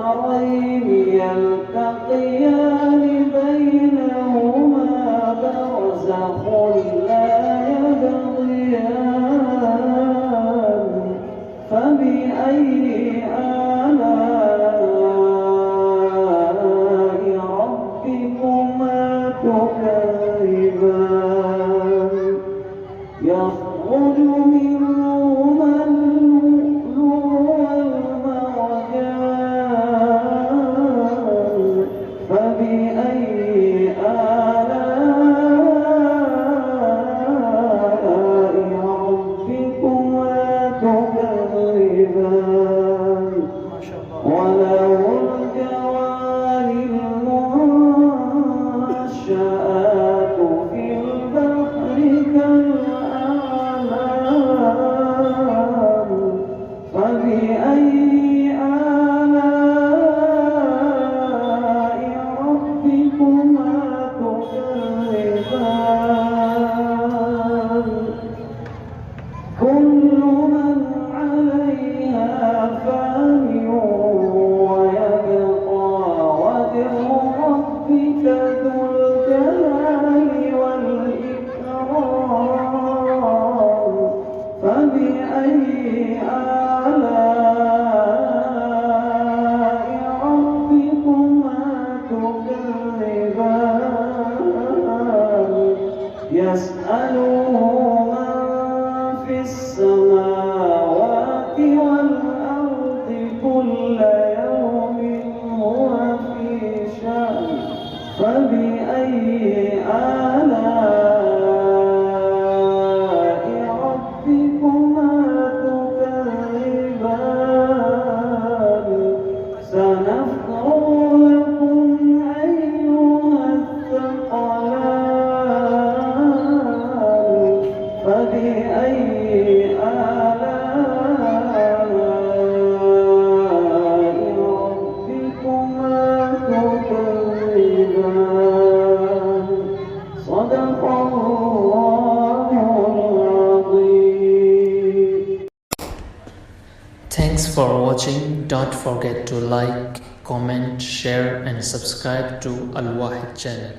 البحرين يلتقيان بينهما برزخ لا يبغيان فبأي آلاء ربكما تكذبان يخرج منهما اللؤلؤ والمرجان فبأي آلاء ربكما تكذبان وله الجوار المنشآت في البحر كالأعلام فبأي آلاء ربكما تكذبان كل من عليها فان ويبقى وجه ربك ذو الجلال والإكرام فبأي آلاء ربكما تكذبان يسأله من في السماوات والأرض كل يوم هو في شأن فبأي آلاء ربكما تكذبان سنفرغ لكم أيها الثقلان فبأي آلاء ربكما تكذبان صدق الله العظيم. Thanks for watching. Don't forget to like, comment, share and subscribe to Al Wahid channel.